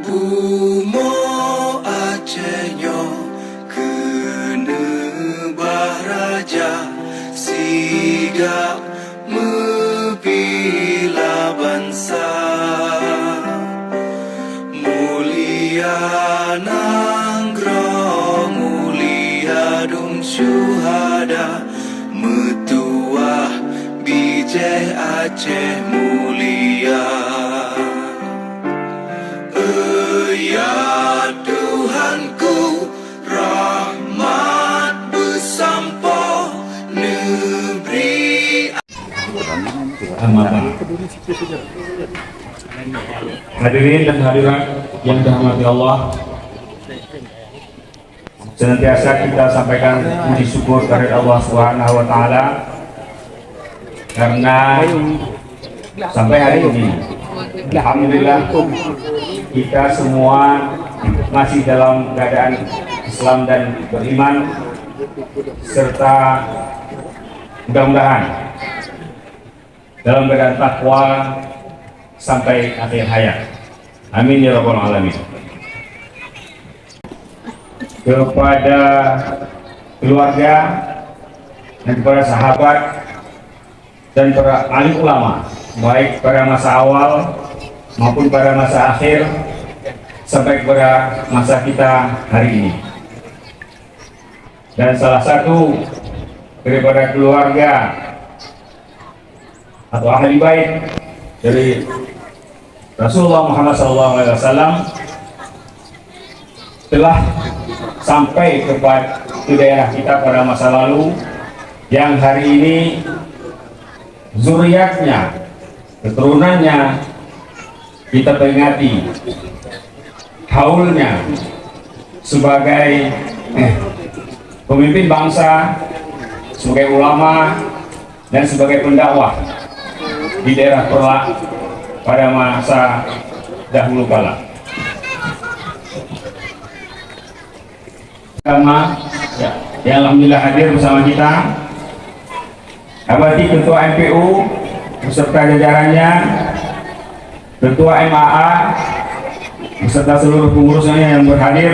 Umo Acehnya kena bahraja sigap membela bangsa mulia nanggroh mulia dum syuhada metuah bijih Aceh mulia. Ya Tuhanku, rahmat bersampo negeri. Hadirin dan hadirat yang dirahmati Allah, senantiasa kita sampaikan puji syukur kepada Allah Subhanahu wa taala karena sampai hari ini alhamdulillah kita semua masih dalam keadaan Islam dan beriman, serta mudah-mudahan dalam keadaan takwa sampai akhir hayat. Amin ya rabbal alamin. Kepada keluarga dan kepada sahabat dan para alim ulama, baik pada masa awal maupun pada masa akhir sampai kepada masa kita hari ini. Dan salah satu daripada keluarga atau ahli bait dari Rasulullah Muhammad SAW telah sampai ke daerah kita pada masa lalu, yang hari ini zuriatnya, keturunannya kita peringati haulnya sebagai pemimpin bangsa, sebagai ulama dan sebagai pendakwah di daerah Perlak pada masa dahulu kala. Sama ya, yang alhamdulillah hadir bersama kita Abadi Ketua MPU beserta jajarannya, Ketua MAA beserta seluruh pengurusnya yang berhadir.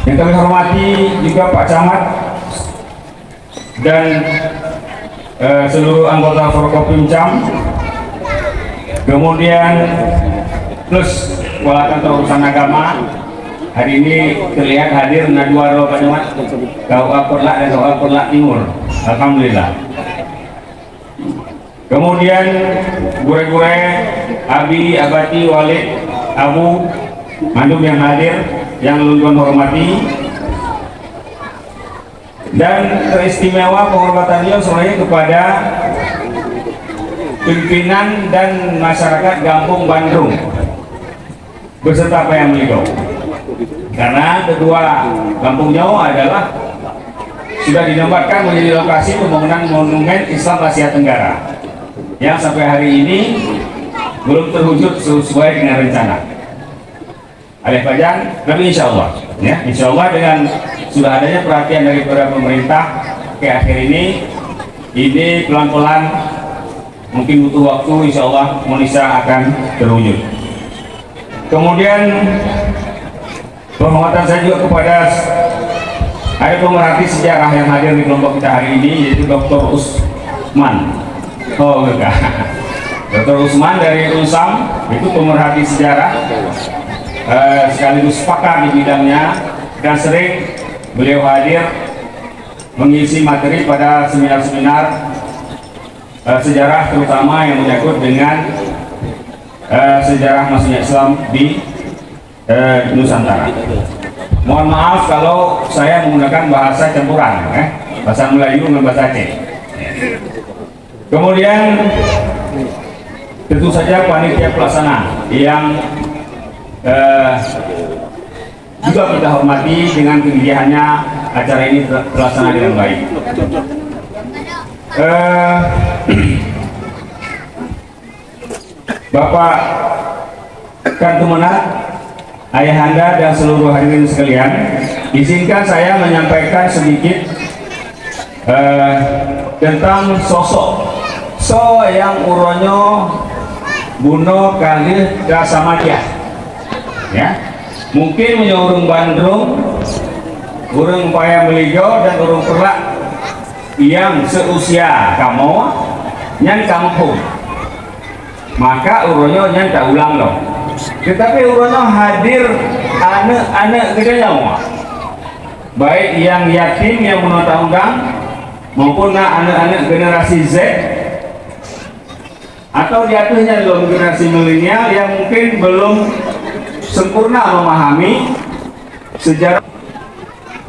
Yang kami hormati juga Pak Camat dan seluruh anggota Forkopimcam, kemudian plus Kepala Kantor Urusan Agama. Hari ini terlihat hadir dua Pak Camat, KUA Perlak dan KUA Perlak Timur. Alhamdulillah. Kemudian gure-gure, Abi, Abati, Walid, Abu, Mandum yang hadir, yang lulusan hormati, dan teristimewa penghormatannya semuanya kepada pimpinan dan masyarakat Gampung Bandung beserta Pak yang beliau. Karena kedua Kampung Nyawa adalah sudah dinobatkan menjadi lokasi pembangunan monumen Islam Asia Tenggara yang sampai hari ini belum terwujud sesuai dengan rencana. Alif Fajan, tapi insya Allah, ya, insya Allah dengan sudah adanya perhatian daripada pemerintah ke akhir ini pelan-pelan, mungkin butuh waktu, insya Allah Monisa akan terwujud. Kemudian penghormatan saya juga kepada ada pemerhati sejarah yang hadir di kelompok kita hari ini, yaitu Dr. Usman. Oh enggak, Dr. Usman dari UNSAM, itu pemerhati sejarah, sekaligus pakar di bidangnya, dan sering beliau hadir mengisi materi pada seminar-seminar sejarah, terutama yang menyangkut dengan sejarah masuknya Islam di Nusantara. Mohon maaf kalau saya menggunakan bahasa campuran, bahasa Melayu dan bahasa Aceh. Kemudian tentu saja panitia pelaksana yang juga kita hormati dengan kegigihannya acara ini terlaksana dengan baik. Bapak Kantumenat, Ayahanda dan seluruh hadirin sekalian, izinkan saya menyampaikan sedikit tentang sosok yang uronyo bunuh kali Gasamatiah ya, mungkin menyurung Bandung urung payah beliau dan urung perlak yang seusia kamu nyan kampung, maka uronyo nyan tak ulang loh. Tetapi uronyo hadir anak-anak gedenya, baik yang yatim yang menurut undang maupun anak-anak generasi Z atau di atasnya belum generasi milenial yang mungkin belum sempurna memahami sejarah.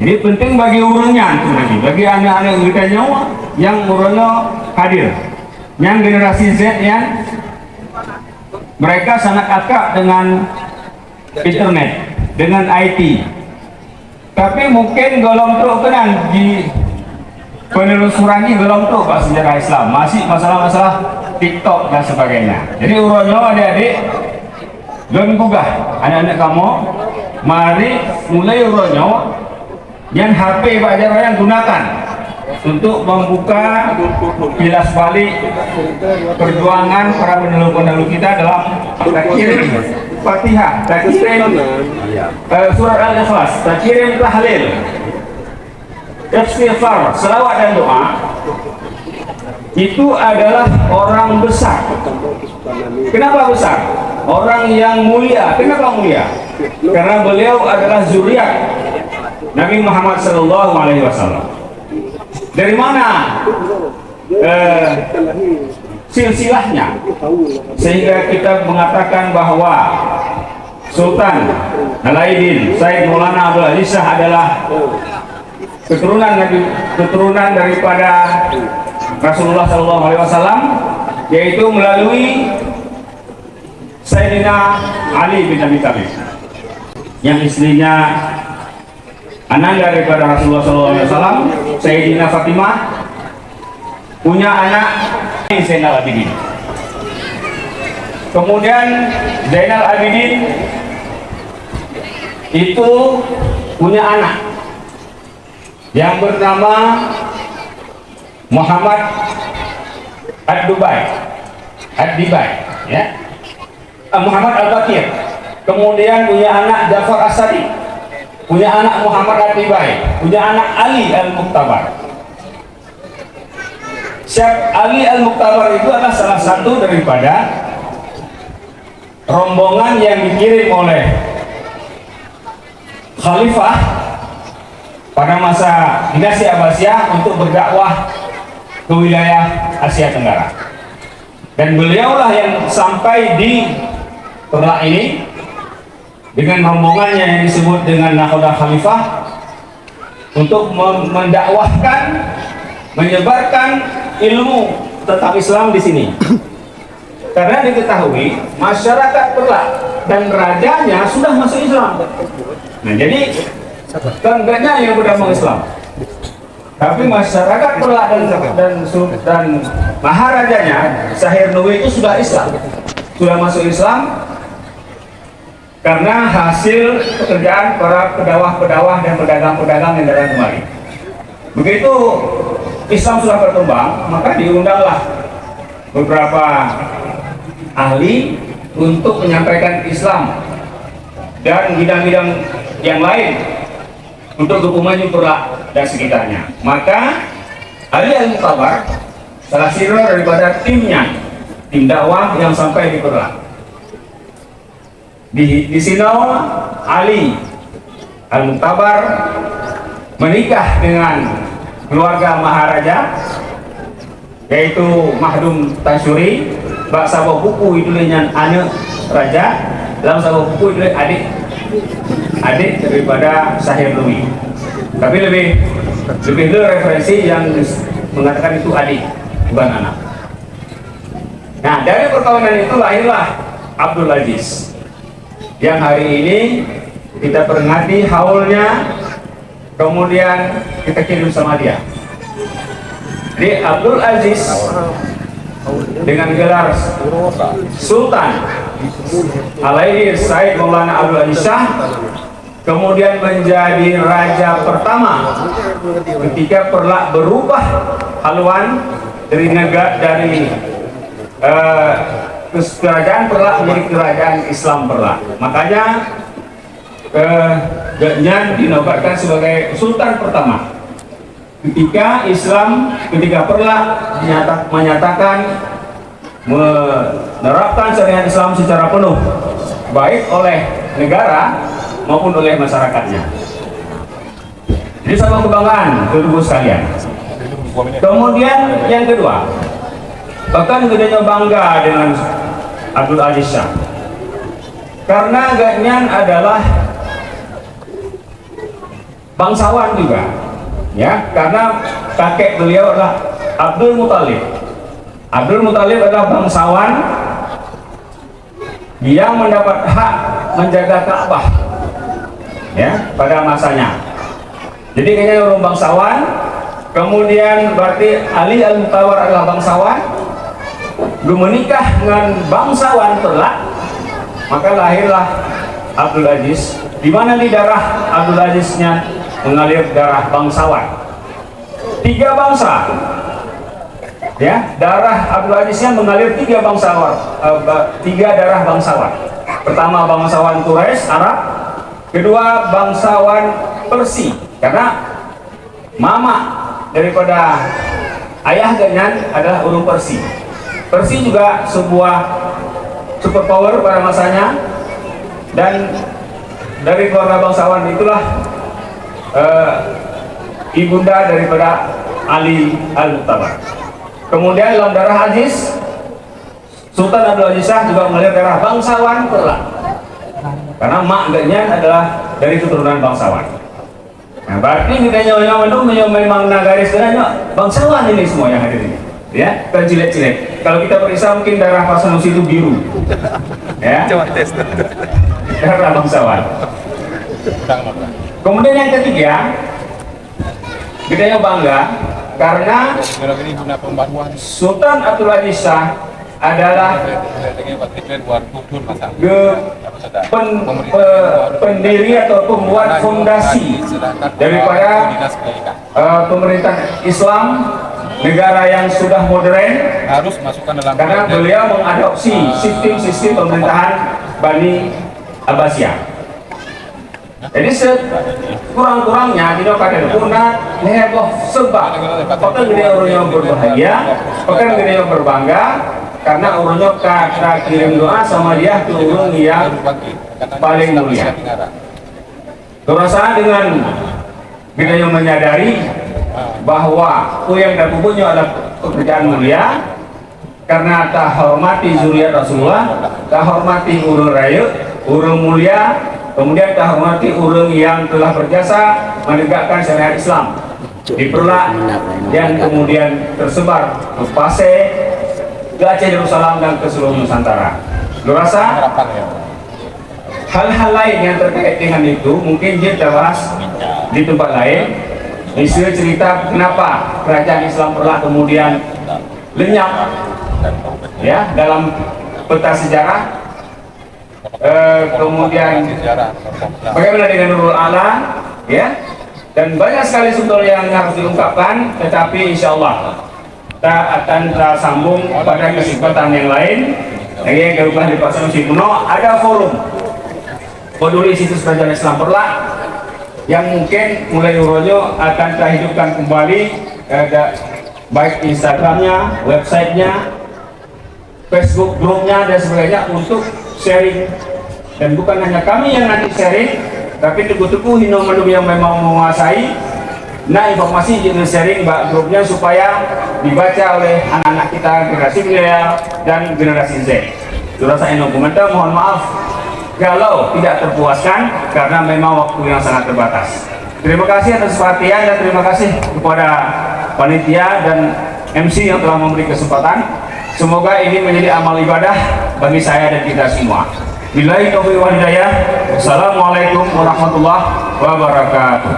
Jadi penting bagi urangnya, bagi anak-anak kita nyawa yang urangnya hadir, yang generasi Z yang mereka sangat akrab dengan internet, dengan IT. Tapi mungkin golong truk kan di penelusurannya golong truk pak sejarah Islam masih masalah-masalah TikTok dan sebagainya. Jadi urangnya adik-adik belum gugah anak-anak kamu, mari mulai urangnya yang HP Pak Jarwo yang gunakan untuk membuka kilas balik perjuangan para pendahulu kita dalam takirim Fatihah, takirim surat Al-Ikhlas, takirim tahlil, istighfar, selawat dan doa. Itu adalah orang besar. Kenapa besar? Orang yang mulia. Kenapa mulia? Karena beliau adalah zuriat Nabi Muhammad SAW. Dari mana silsilahnya sehingga kita mengatakan bahwa Sultan Alauddin Said Maulana Abdul Aziz Shah adalah keturunan daripada Rasulullah SAW, yaitu melalui Sayyidina Ali bin Abi Thalib yang istrinya anak daripada Rasulullah SAW, Sayyidina Fatimah, punya anak Zainal Abidin. Kemudian Zainal Abidin itu punya anak yang bernama Muhammad Ad-Dibai, ya, Muhammad Al-Baqir. Kemudian punya anak Ja'far As-Sadiq, punya anak Muhammad Ad-Dibai, punya anak Ali Al-Muqtabar. Syekh Ali Al-Muqtabar itu adalah salah satu daripada rombongan yang dikirim oleh Khalifah pada masa dinasti Abbasiyah untuk berdakwah ke wilayah Asia Tenggara. Dan beliaulah yang sampai di Perlak ini dengan rombongannya yang disebut dengan Nakhoda Khalifah untuk mendakwahkan, menyebarkan ilmu tentang Islam di sini. Karena diketahui masyarakat Perlak dan rajanya sudah masuk Islam. Nah, jadi tengganya yang berdamai Islam. Tapi masyarakat Perlak dan maharajanya Sahir Nui itu sudah Islam, sudah masuk Islam karena hasil pekerjaan para pedawah-pedawah dan pedagang-pedagang yang datang kemari. Begitu Islam sudah berkembang, maka diundanglah beberapa ahli untuk menyampaikan Islam dan bidang-bidang yang lain untuk Kebumen Perlak dan sekitarnya. Maka Ali Al-Muqtabar salah satu daripada timnya, tim dakwah yang sampai di Perlak. Di sini Ali Al-Muqtabar menikah dengan keluarga Maharaja, yaitu Mahdum Tasyuri. Bak sabah buku itu dengan anak raja, dalam sabah buku itu adik daripada Sahir Nui. Tapi lebih referensi yang mengatakan itu adik, bukan anak. Nah, dari perkawinan itu lahirlah Abdul Aziz, yang hari ini kita peringati haulnya, kemudian kita kirim sama dia. Jadi Abdul Aziz dengan gelar Sultan Alauddin Said Maulana Abdul Aziz Shah kemudian menjadi raja pertama ketika Perlak berubah haluan dari kerajaan Perlak menjadi kerajaan Islam Perlak. Makanya Ganyan dinobatkan sebagai Sultan pertama ketika Perlak menyatakan menerapkan syariat Islam secara penuh, baik oleh negara maupun oleh masyarakatnya. Jadi sama kebanggaan Bapak sekalian. Kemudian yang kedua, bahkan gedenya bangga dengan Abdul Aziz Shah karena Ganyan adalah bangsawan juga, ya, karena kakek beliau adalah Abdul Muthalib. Abdul Muthalib adalah bangsawan yang mendapat hak menjaga Ka'bah, ya, pada masanya. Jadi kayaknya orang bangsawan. Kemudian berarti Ali Al-Muqtawar adalah bangsawan, menikah dengan bangsawan Perlak, maka lahirlah Abdul Aziz, di mana di darah Abdul Aziznya mengalir darah bangsawan. 3 bangsa, ya, darah Abdul Aziznya mengalir 3 bangsawan, 3 darah bangsawan. Pertama bangsawan Quraisy Arab, kedua bangsawan Persia, karena mama daripada ayah Ganyan adalah orang Persia. Persia juga sebuah superpower pada masanya, dan dari keluarga bangsawan itulah ibunda daripada Ali Al-Muqtawar. Kemudian dalam darah Aziz, Sultan Abdul Aziz Shah juga mengalir darah bangsawan Perlak, karena mak Ganyan adalah dari keturunan bangsawan. Nah, berarti kita nyonya memang nagaris darahnya bangsawan ini semua yang hadir ini, ya, kan cilik-cilik. Kalau kita periksa mungkin darah Pak Sanusi itu biru, ya, darah bangsawan. Kemudian yang ketiga, kita bangga karena Sultan Abdul Aziz Shah adalah pendiri atau pembuat fondasi daripada pemerintahan Islam, negara yang sudah modern, harus masukkan dalam karena beliau mengadopsi sistem pemerintahan Bani Abbasiyah. Jadi kurang-kurangnya tidak pada punah heboh sebab bahkan gede orang yang berbahagia, bahkan gede yang berbangga karena orangnya kata kirim doa sama dia ke orang yang paling mulia. Terasa dengan kita yang menyadari bahwa yang dan punya adalah pekerjaan mulia, karena tak hormati zuriat Rasulullah, tak hormati urang raya, urang mulia, kemudian tak hormati urang yang telah berjasa menegakkan syariat Islam di Perlak yang kemudian tersebar ke Pasir, ke Aceh Darussalam dan ke seluruh Nusantara. Lu rasa hal-hal lain yang terkait dengan itu mungkin kita bahas di tempat lain. Isu cerita kenapa kerajaan Islam Perlak kemudian lenyap, ya, dalam peta sejarah. Kemudian bagaimana dengan Nurul Ala, ya, dan banyak sekali sebetulnya yang harus diungkapkan, tetapi insya Allah kita akan sambung pada kesempatan yang lain. Yang berubah di Pak Sanusi kuno ada forum peduli situs kerajaan Islam Perlak yang mungkin mulai uronyo akan kita hidupkan kembali, ada baik Instagramnya, websitenya, Facebook grupnya dan sebagainya untuk sharing. Dan bukan hanya kami yang nanti sharing, tapi tuku-tuku hino-menu yang memang menguasai. Nah, informasi jadi sharing mbak grupnya supaya dibaca oleh anak-anak kita generasi milenial dan generasi Z. Rasa komentar, mohon maaf kalau tidak terpuaskan karena memang waktu yang sangat terbatas. Terima kasih atas perhatian dan terima kasih kepada panitia dan MC yang telah memberi kesempatan. Semoga ini menjadi amal ibadah bagi saya dan kita semua. Billahi taufiq wal hidayah. Wassalamualaikum warahmatullahi wabarakatuh.